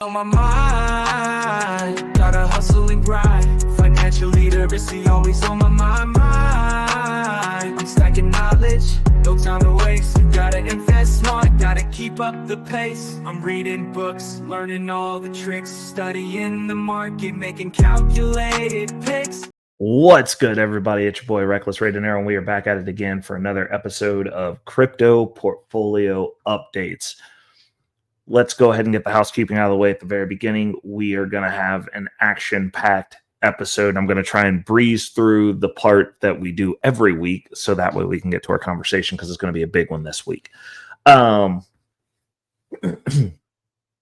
On my mind, gotta hustle and grind. Financial literacy always on my mind. I'm stacking knowledge, no time to waste. Gotta invest smart, gotta keep up the pace. I'm reading books, learning all the tricks, studying the market, making calculated picks. What's good, everybody? It's your boy Reckless Ray Dinero, and we are back at it again for another episode of Crypto Portfolio Updates. Let's go ahead and get the housekeeping out of the way at the very beginning. We are going to have an action-packed episode. I'm going to try and breeze through the part that we do every week so that way we can get to our conversation because it's going to be a big one this week. On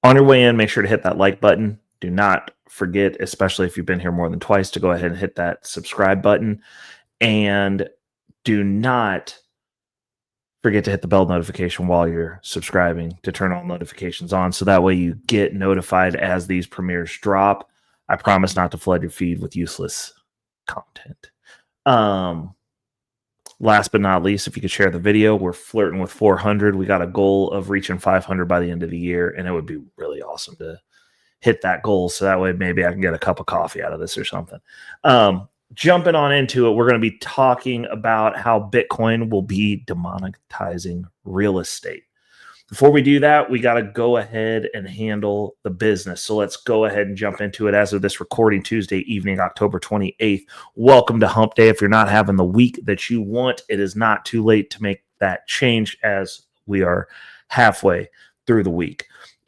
your way in, make sure to hit that like button. Do not forget, especially if you've been here more than twice, to go ahead and hit that subscribe button. And do not forget to hit the bell notification while you're subscribing to turn all notifications on, so that way you get notified as these premieres drop. I promise not to flood your feed with useless content. Last but not least, if you could share the video, we're flirting with 400. We got a goal of reaching 500 by the end of the year, and it would be really awesome to hit that goal, so that way maybe I can get a cup of coffee out of this or something. Jumping on into it, we're going to be talking about how Bitcoin will be demonetizing real estate. Before we do that, we got to go ahead and handle the business. So let's go ahead and jump into it as of this recording, Tuesday evening, October 28th. Welcome to Hump Day. If you're not having the week that you want, it is not too late to make that change as we are halfway through the week.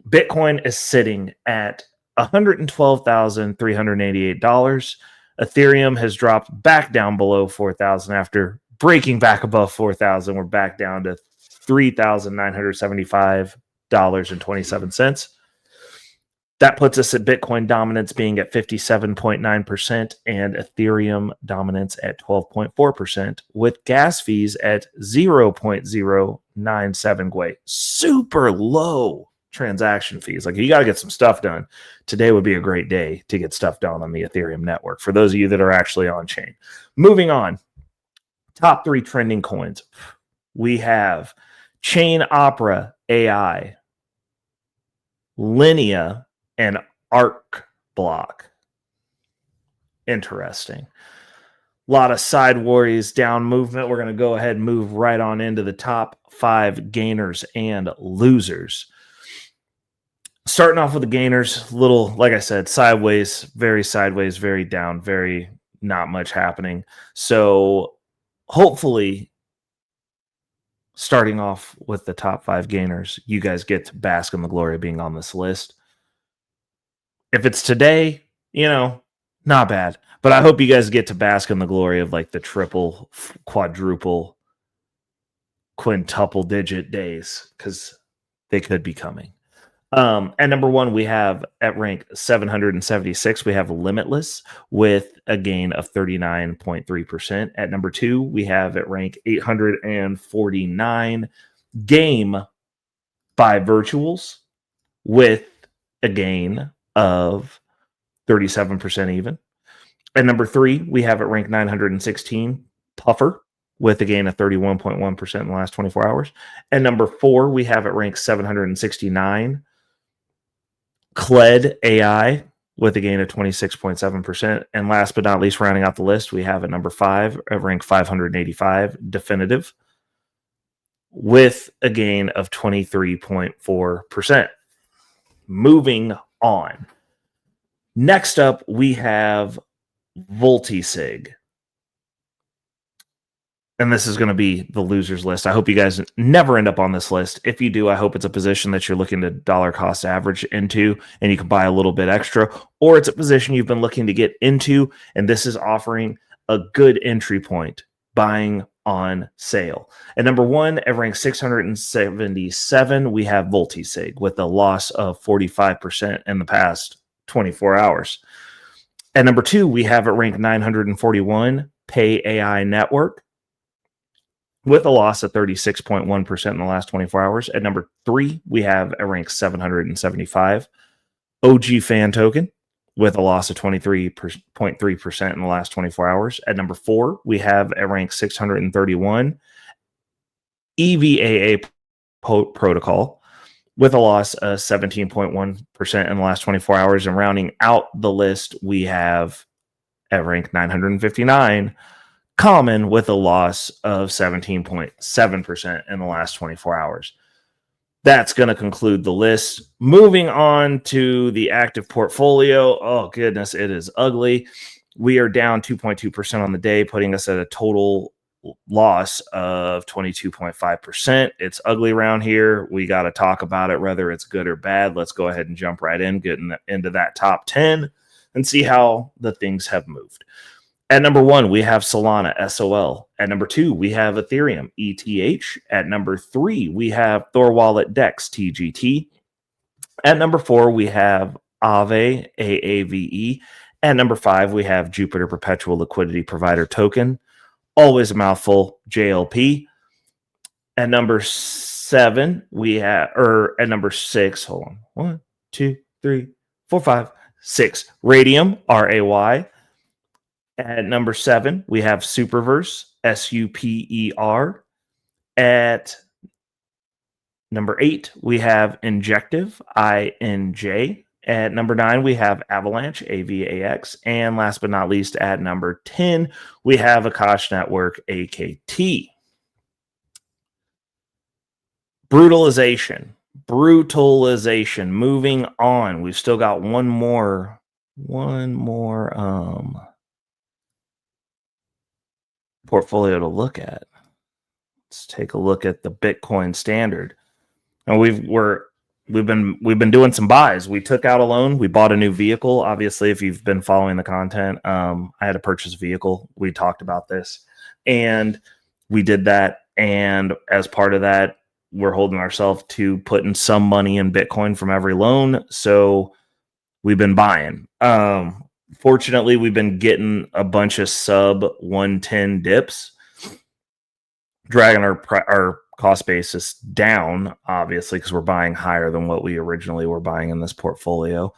Bitcoin is sitting at $112,388. Ethereum has dropped back down below 4,000 after breaking back above 4,000. We're back down to $3,975.27. That puts us at Bitcoin dominance being at 57.9% and Ethereum dominance at 12.4%, with gas fees at 0.097 Gwei. Super low transaction fees. Like, you got to get some stuff done. Today would be a great day to get stuff done on the Ethereum network for those of you that are actually on chain. Moving on, top 3 trending coins. We have Chain Opera AI, Linea, and Arc Block. Interesting. A lot of sideways down movement. We're going to go ahead and move right on into the top 5 gainers and losers. Starting off with the gainers, little, like I said, sideways, very down, very not much happening. So hopefully, starting off with the top 5 gainers, you guys get to bask in the glory of being on this list. If it's today, not bad. But I hope you guys get to bask in the glory of like the triple, quadruple, quintuple digit days, because they could be coming. At number 1, we have at rank 776, we have Limitless with a gain of 39.3%. At number 2, we have at rank 849 Game by Virtuals with a gain of 37% even. At number 3, we have at rank 916 Puffer with a gain of 31.1% in the last 24 hours. At number 4, we have at rank 769 Kled AI with a gain of 26.7%. And last but not least, rounding out the list, we have at number 5, at rank 585, Definitive with a gain of 23.4%. Moving on. Next up, we have Voltisig. And this is going to be the losers list. I hope you guys never end up on this list. If you do, I hope it's a position that you're looking to dollar cost average into and you can buy a little bit extra, or it's a position you've been looking to get into and this is offering a good entry point, buying on sale. At number 1, at rank 677, we have Voltisig with a loss of 45% in the past 24 hours. At number 2, we have at rank 941 Pay AI Network with a loss of 36.1% in the last 24 hours. At number 3, we have a rank 775 OG Fan Token with a loss of 23.3% in the last 24 hours. At number 4, we have a rank 631 EVAA Protocol with a loss of 17.1% in the last 24 hours. And rounding out the list, we have at rank 959, Common with a loss of 17.7% in the last 24 hours. That's going to conclude the list. Moving on to the active portfolio. Oh, goodness, it is ugly. We are down 2.2% on the day, putting us at a total loss of 22.5%. It's ugly around here. We got to talk about it, whether it's good or bad. Let's go ahead and jump right in, get into that top 10 and see how the things have moved. At number 1, we have Solana, SOL. At number 2, we have Ethereum, ETH. At number 3, we have Thorwallet, DEX, TGT. At number 4, we have Aave, AAVE. At number 5, we have Jupiter Perpetual Liquidity Provider Token. Always a mouthful, JLP. At number 7, we have, at number 6, hold on. 1, 2, 3, 4, 5, 6. Radium, RAY. At number 7, we have Superverse, SUPER. At number 8, we have Injective, INJ. At number 9, we have Avalanche, AVAX. And last but not least, at number 10, we have Akash Network, AKT. Brutalization. Moving on. We've still got one more portfolio to look at. Let's take a look at the Bitcoin standard. And we've been doing some buys. We took out a loan. We bought a new vehicle. Obviously, if you've been following the content, I had to purchase a vehicle. We talked about this, and we did that. And as part of that, we're holding ourselves to putting some money in Bitcoin from every loan. So we've been buying. Fortunately, we've been getting a bunch of sub 110 dips, dragging our cost basis down, obviously, because we're buying higher than what we originally were buying in this portfolio.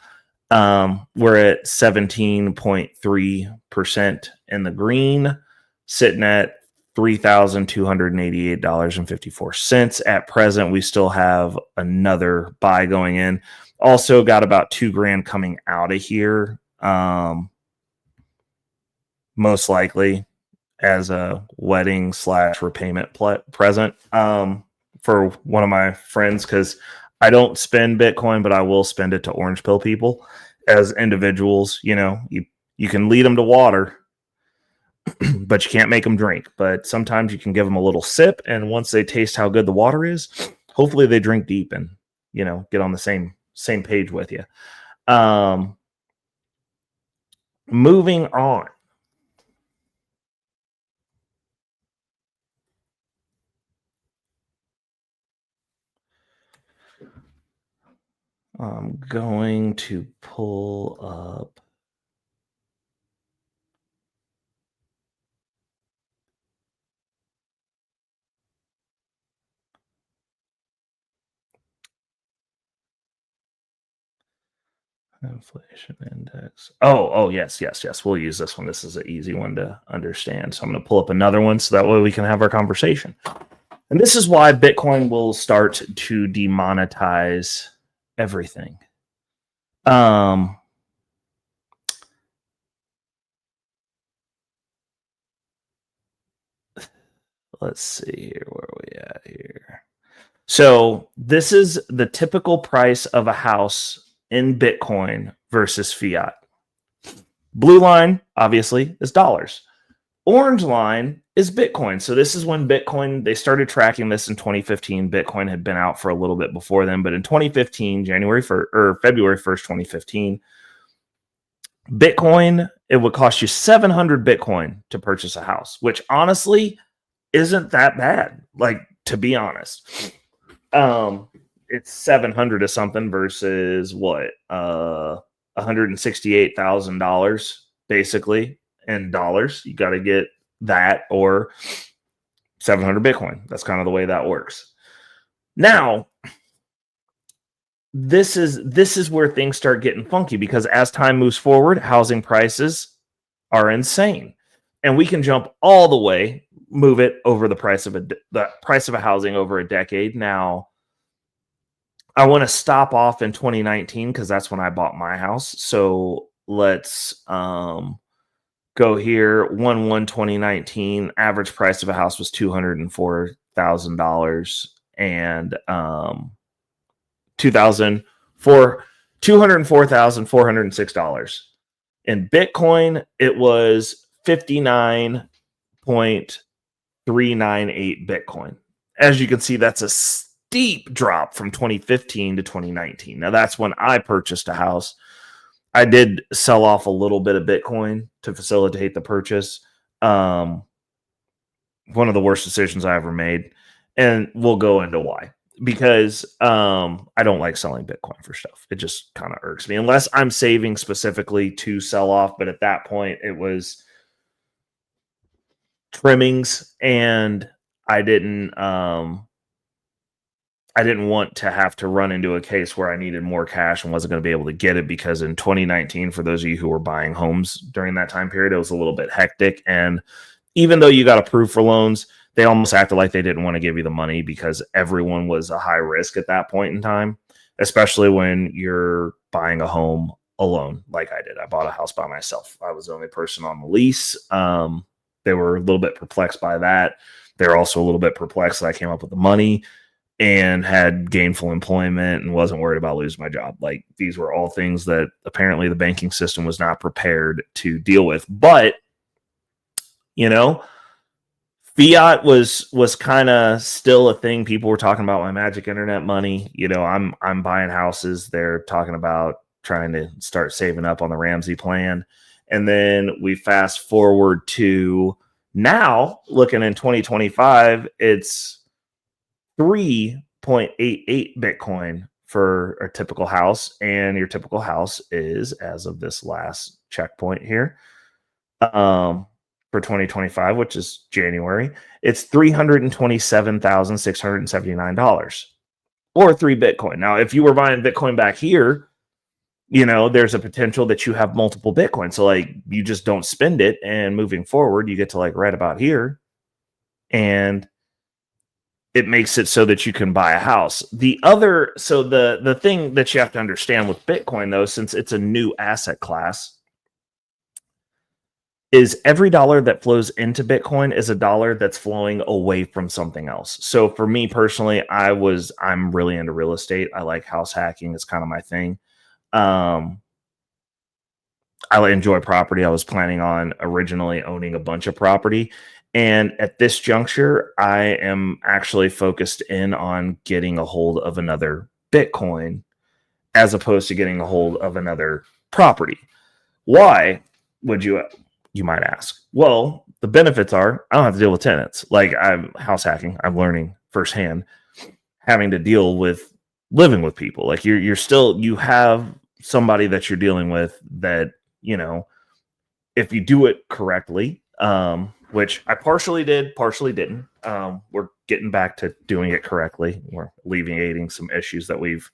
We're at 17.3% in the green, sitting at $3,288.54. At present, we still have another buy going in. Also got about $2,000 coming out of here. Most likely as a wedding / repayment present for one of my friends, because I don't spend Bitcoin, but I will spend it to orange pill people as individuals. You know, you can lead them to water, but you can't make them drink. But sometimes you can give them a little sip, and once they taste how good the water is, hopefully they drink deep and, you know, get on the same page with you. Moving on. I'm going to pull up inflation index. Oh, yes. We'll use this one. This is an easy one to understand. So I'm going to pull up another one so that way we can have our conversation. And this is why Bitcoin will start to demonetize everything. Let's see here. Where are we at here? So this is the typical price of a house in Bitcoin versus fiat. Blue line, obviously, is dollars. Orange line is Bitcoin. So this is when Bitcoin, they started tracking this in 2015. Bitcoin had been out for a little bit before then, but in 2015, February 1st, 2015, Bitcoin, it would cost you 700 Bitcoin to purchase a house, which honestly isn't that bad. Like, to be honest, it's 700 or something versus what, $168,000 basically in dollars. You got to get that or 700 Bitcoin. That's kind of the way that works. Now, this is where things start getting funky, because as time moves forward, housing prices are insane, and we can jump all the way, move it over the price of a housing over a decade. Now, I want to stop off in 2019 because that's when I bought my house. So let's go here. 1/1/2019, average price of a house was $204,000 and 204,406. In Bitcoin, it was 59.398 Bitcoin. As you can see, that's a steep drop from 2015 to 2019. Now, that's when I purchased a house. I did sell off a little bit of Bitcoin to facilitate the purchase. One of the worst decisions I ever made. And we'll go into why. Because I don't like selling Bitcoin for stuff. It just kind of irks me. Unless I'm saving specifically to sell off. But at that point, it was trimmings. And I didn't want to have to run into a case where I needed more cash and wasn't going to be able to get it, because in 2019, for those of you who were buying homes during that time period, it was a little bit hectic. And even though you got approved for loans, they almost acted like they didn't want to give you the money because everyone was a high risk at that point in time, especially when you're buying a home alone like I did. I bought a house by myself. I was the only person on the lease. They were a little bit perplexed by that. They're also a little bit perplexed that I came up with the money and had gainful employment and wasn't worried about losing my job. Like, these were all things that apparently the banking system was not prepared to deal with. But, you know, fiat was kind of still a thing. People were talking about my magic internet money. You know, I'm buying houses. They're talking about trying to start saving up on the Ramsey plan. And then we fast forward to now, looking in 2025, it's 3.88 Bitcoin for a typical house. And your typical house is, as of this last checkpoint here, for 2025, which is January, it's $327,679 or 3 Bitcoin. Now, if you were buying Bitcoin back here, you know, there's a potential that you have multiple Bitcoin. So like, you just don't spend it. And moving forward, you get to like right about here. And it makes it so that you can buy a house. The thing that you have to understand with Bitcoin, though, since it's a new asset class, is every dollar that flows into Bitcoin is a dollar that's flowing away from something else. So for me personally, I'm really into real estate. I like house hacking. It's kind of my thing. I enjoy property. I was planning on originally owning a bunch of property. And at this juncture, I am actually focused in on getting a hold of another Bitcoin as opposed to getting a hold of another property. Why would you might ask? Well, the benefits are I don't have to deal with tenants. Like, I'm house hacking. I'm learning firsthand, having to deal with living with people. Like, you have somebody that you're dealing with that, you know, if you do it correctly, which I partially did, partially didn't. We're getting back to doing it correctly. We're alleviating some errors that we've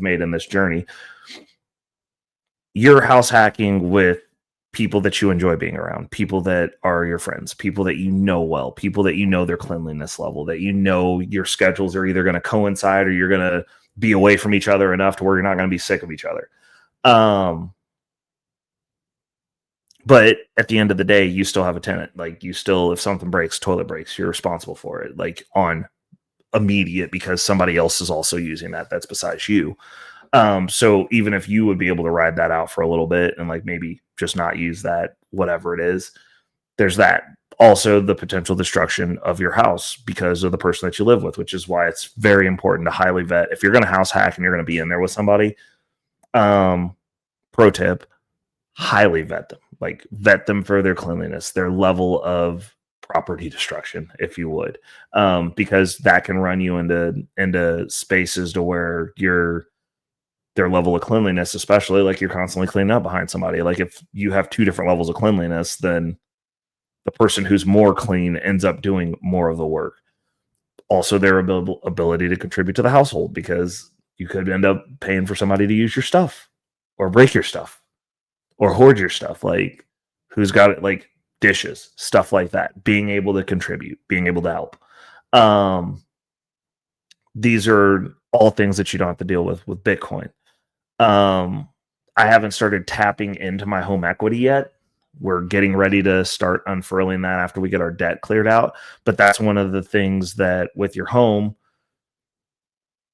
made in this journey. You're house hacking with people that you enjoy being around, people that are your friends, people that you know well, people that you know their cleanliness level, that you know your schedules are either going to coincide or you're going to be away from each other enough to where you're not going to be sick of each other. But at the end of the day, you still have a tenant. Like, you still, if something breaks, toilet breaks, you're responsible for it, like on immediate, because somebody else is also using that. That's besides you. So even if you would be able to ride that out for a little bit and like maybe just not use that, whatever it is, there's that. Also, the potential destruction of your house because of the person that you live with, which is why it's very important to highly vet. If you're going to house hack and you're going to be in there with somebody, pro tip, highly vet them. Like, vet them for their cleanliness, their level of property destruction, if you would, because that can run you into spaces to where their level of cleanliness, especially like you're constantly cleaning up behind somebody. Like, if you have 2 different levels of cleanliness, then the person who's more clean ends up doing more of the work. Also, their ability to contribute to the household, because you could end up paying for somebody to use your stuff or break your stuff or hoard your stuff. Like, who's got it? Like, dishes, stuff like that, being able to contribute, being able to help. these are all things that you don't have to deal with Bitcoin. I haven't started tapping into my home equity yet. We're getting ready to start unfurling that after we get our debt cleared out. But that's one of the things that with your home,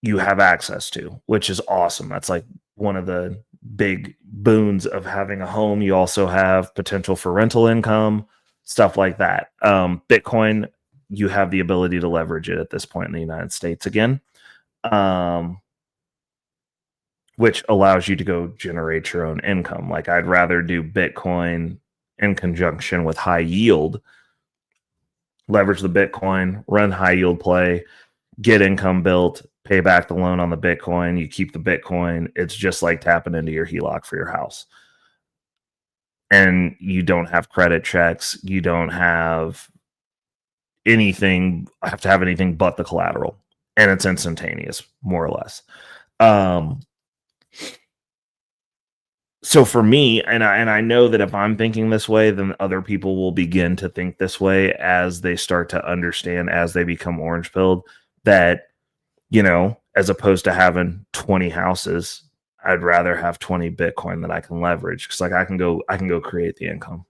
you have access to, which is awesome. That's like one of the big boons of having a home. You also have potential for rental income, stuff like that. Bitcoin, you have the ability to leverage it at this point in the United States again, which allows you to go generate your own income. Like I'd rather do Bitcoin in conjunction with high yield, leverage the Bitcoin, run high yield play, get income built, pay back the loan on the Bitcoin, you keep the Bitcoin. It's just like tapping into your HELOC for your house. And you don't have credit checks. You don't have anything, have to have anything but the collateral. And it's instantaneous, more or less. So for me, and I know that if I'm thinking this way, then other people will begin to think this way as they start to understand, as they become orange pilled, that, you know, as opposed to having 20 houses, I'd rather have 20 Bitcoin that I can leverage. Cause like I can go create the income.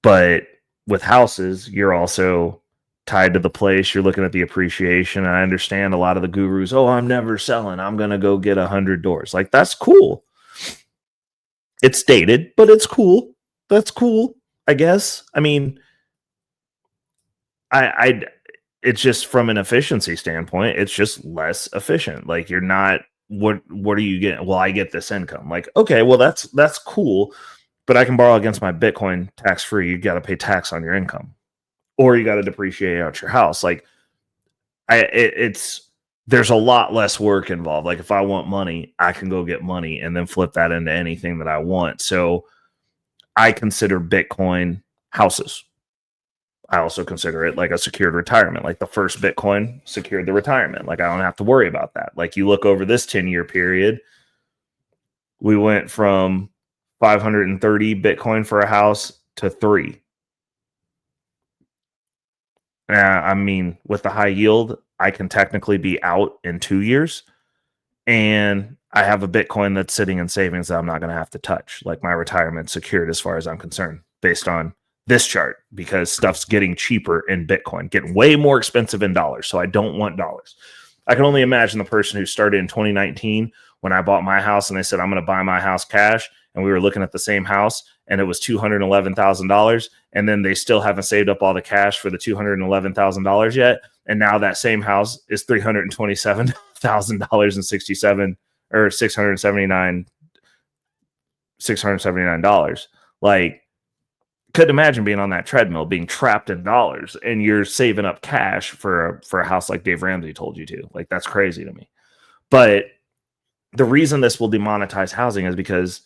But with houses, you're also tied to the place. You're looking at the appreciation. And I understand a lot of the gurus, oh, I'm never selling. I'm going to go get 100 doors. Like, that's cool. It's dated, but it's cool. That's cool, I guess. I mean, it's just from an efficiency standpoint, it's just less efficient. Like you're not, what are you getting? Well, I get this income. Like, okay, well that's cool, but I can borrow against my Bitcoin tax free. You got to pay tax on your income, or you got to depreciate out your house. Like there's a lot less work involved. Like if I want money, I can go get money and then flip that into anything that I want. So I consider Bitcoin houses. I also consider it like a secured retirement. Like the first Bitcoin secured the retirement. Like I don't have to worry about that. Like you look over this 10-year period, we went from 530 Bitcoin for a house to 3. I mean, with the high yield, I can technically be out in 2 years, and I have a Bitcoin that's sitting in savings that I'm not going to have to touch. Like my retirement's secured as far as I'm concerned, based on this chart, because stuff's getting cheaper in Bitcoin, getting way more expensive in dollars. So I don't want dollars. I can only imagine the person who started in 2019 when I bought my house and they said, I'm going to buy my house cash. And we were looking at the same house and it was $211,000. And then they still haven't saved up all the cash for the $211,000 yet. And now that same house is $327,067 or $679. Like, couldn't imagine being on that treadmill, being trapped in dollars, and you're saving up cash for a house like Dave Ramsey told you to. Like, that's crazy to me. But the reason this will demonetize housing is because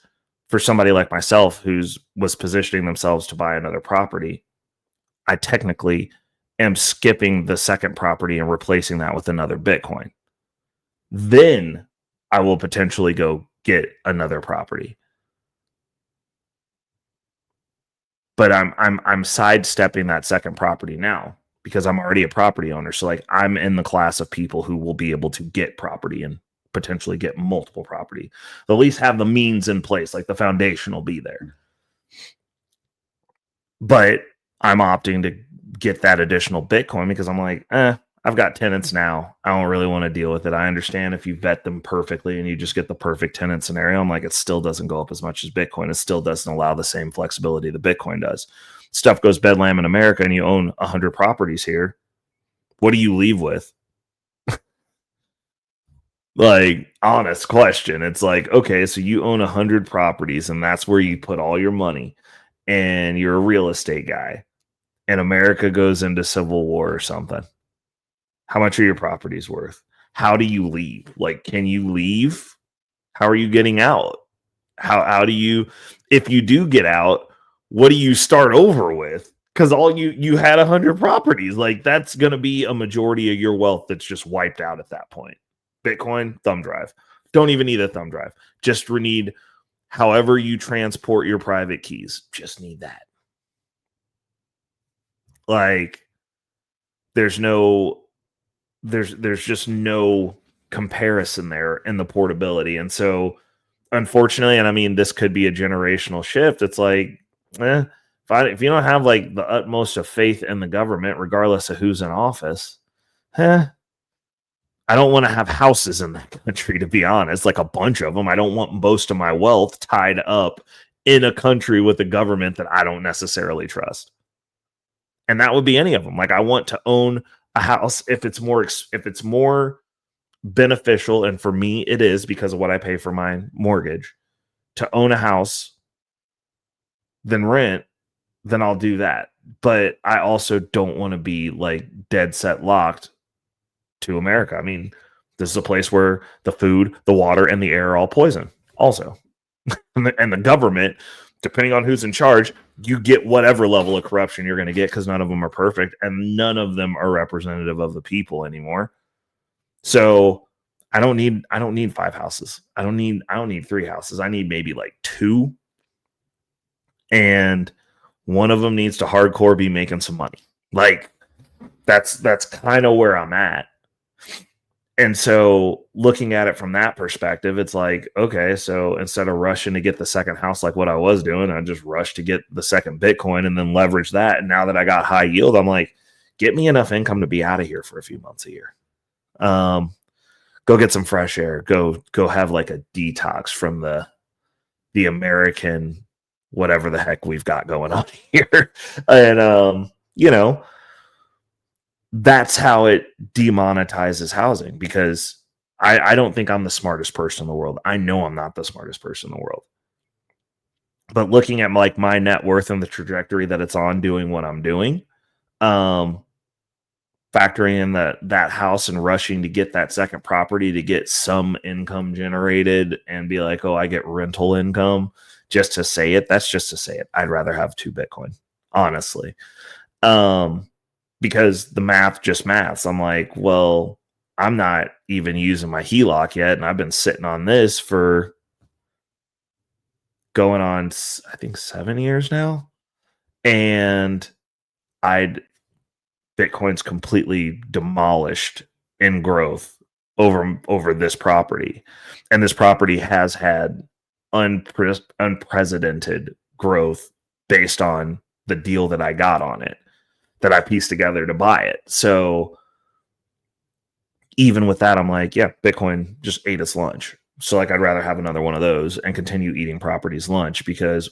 for somebody like myself who's was positioning themselves to buy another property, I technically am skipping the second property and replacing that with another Bitcoin. Then I will potentially go get another property. But I'm sidestepping that second property now because I'm already a property owner. So like I'm in the class of people who will be able to get property and potentially get multiple property. They'll at least have the means in place, like the foundation will be there. But I'm opting to get that additional Bitcoin because I'm like, I've got tenants now. I don't really want to deal with it. I understand if you vet them perfectly and you just get the perfect tenant scenario. I'm like, it still doesn't go up as much as Bitcoin. It still doesn't allow the same flexibility that Bitcoin does. Stuff goes bedlam in America and you own 100 properties here. What do you leave with? Like, honest question. It's like, okay, so you own 100 properties and that's where you put all your money and you're a real estate guy and America goes into civil war or something. How much are your properties worth? How do you leave? Like, can you leave? How are you getting out? How do you, if you do get out, what do you start over with? Because all you had 100 properties. Like, that's going to be a majority of your wealth that's just wiped out at that point. Bitcoin, thumb drive. Don't even need a thumb drive. Just need however you transport your private keys. Just need that. Like, there's just no comparison there in the portability. And so unfortunately, and I mean, this could be a generational shift. It's like, if you don't have like the utmost of faith in the government, regardless of who's in office, I don't want to have houses in that country, to be honest, like a bunch of them. I don't want most of my wealth tied up in a country with a government that I don't necessarily trust. And that would be any of them. Like, I want to own a house if it's more beneficial, and for me it is because of what I pay for my mortgage, to own a house than rent, then I'll do that. But I also don't want to be like dead set locked to America. I mean, this is a place where the food, the water, and the air are all poison also. and the government, depending on who's in charge, you get whatever level of corruption you're going to get, because none of them are perfect and none of them are representative of the people anymore. So I don't need 5 houses. I don't need 3 houses. I need maybe like 2. And one of them needs to hardcore be making some money. Like, that's kind of where I'm at. And so looking at it from that perspective, it's like, okay, so instead of rushing to get the second house like what I was doing, I just rushed to get the second Bitcoin and then leverage that. And now that I got high yield, I'm like, get me enough income to be out of here for a few months a year. Go get some fresh air. Go have like a detox from the American whatever the heck we've got going on here. And that's how it demonetizes housing, because I don't think I'm the smartest person in the world. I know I'm not the smartest person in the world. But looking at like my net worth and the trajectory that it's on doing what I'm doing, factoring in that house and rushing to get that second property to get some income generated and be like, oh, I get rental income just to say it. That's just to say it. I'd rather have 2 Bitcoin, honestly. Because the math just maths. I'm like, well, I'm not even using my HELOC yet, and I've been sitting on this for going on, I think, 7 years now. And Bitcoin's completely demolished in growth over this property. And this property has had unprecedented growth based on the deal that I got on it, that I pieced together to buy it. So even with that, I'm like, yeah, Bitcoin just ate its lunch. So like, I'd rather have another one of those and continue eating property's lunch, because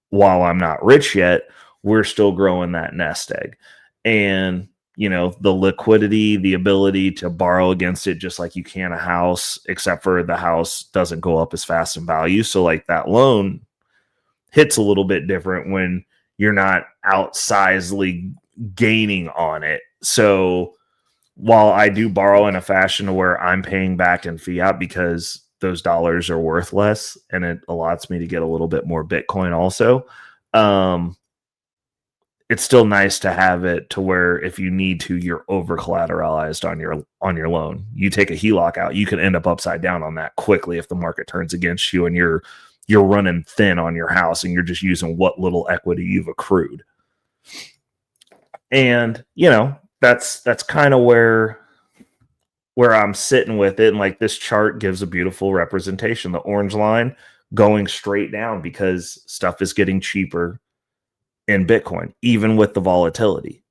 while I'm not rich yet, we're still growing that nest egg. And, the liquidity, the ability to borrow against it, just like you can a house, except for the house doesn't go up as fast in value. So like, that loan hits a little bit different when you're not outsizedly gaining on it. So while I do borrow in a fashion to where I'm paying back in fiat because those dollars are worth less, and it allows me to get a little bit more Bitcoin also, it's still nice to have it to where if you need to, you're over collateralized on your loan. You take a HELOC out, you can end up upside down on that quickly if the market turns against you and you're running thin on your house and you're just using what little equity you've accrued. And that's kind of where I'm sitting with it. And like, this chart gives a beautiful representation, the orange line going straight down, because stuff is getting cheaper in Bitcoin. Even with the volatility,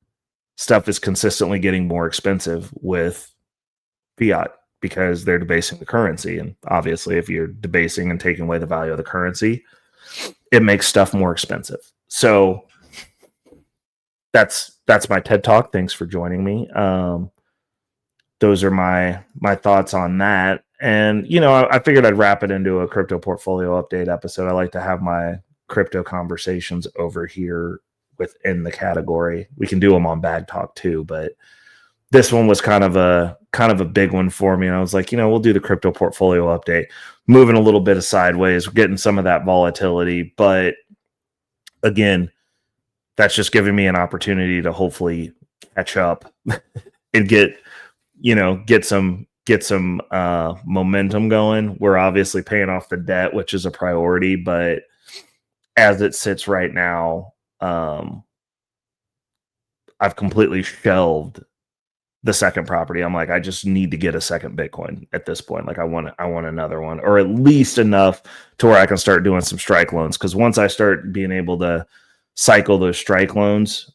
stuff is consistently getting more expensive with fiat, because they're debasing the currency. And obviously, if you're debasing and taking away the value of the currency, it makes stuff more expensive. So that's my TED Talk. Thanks for joining me. Those are my thoughts on that. And, I figured I'd wrap it into a crypto portfolio update episode. I like to have my crypto conversations over here within the category. We can do them on Bag Talk too, but this one was kind of a big one for me. And I was like, we'll do the crypto portfolio update, moving a little bit of sideways, getting some of that volatility. But again, that's just giving me an opportunity to hopefully catch up and get some momentum going. We're obviously paying off the debt, which is a priority, but as it sits right now, I've completely shelved the second property. I'm like, I just need to get a second Bitcoin at this point. Like I want another one, or at least enough to where I can start doing some strike loans. Because once I start being able to cycle those strike loans,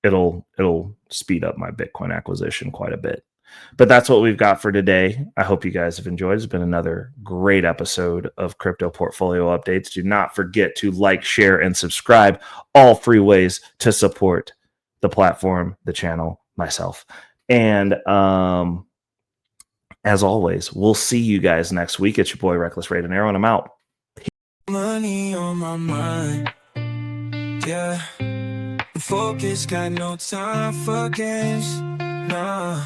it'll speed up my Bitcoin acquisition quite a bit. But that's what we've got for today. I hope you guys have enjoyed. It's been another great episode of Crypto Portfolio Updates. Do not forget to like, share, and subscribe. All free ways to support the platform, the channel, myself. And as always, we'll see you guys next week. It's your boy Reckless Ray and Arrow, and I'm out. Money on my mind, yeah. Focus, got no time for games, nah.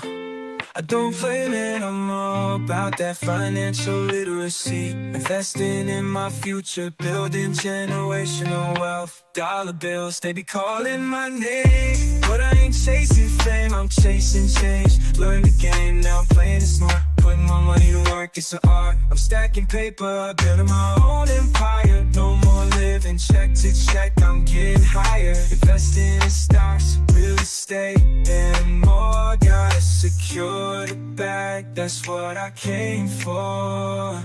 I don't play it, I'm all about that financial literacy. Investing in my future, building generational wealth. Dollar bills, they be calling my name, but I ain't chasing fame, I'm chasing change. Learn the game, now I'm playing it smart. Putting my money to work, it's an art. I'm stacking paper, building my own empire. No more living check to check, I'm getting higher. Investing in stocks, real estate, and more. Gotta secure the bag, that's what I came for.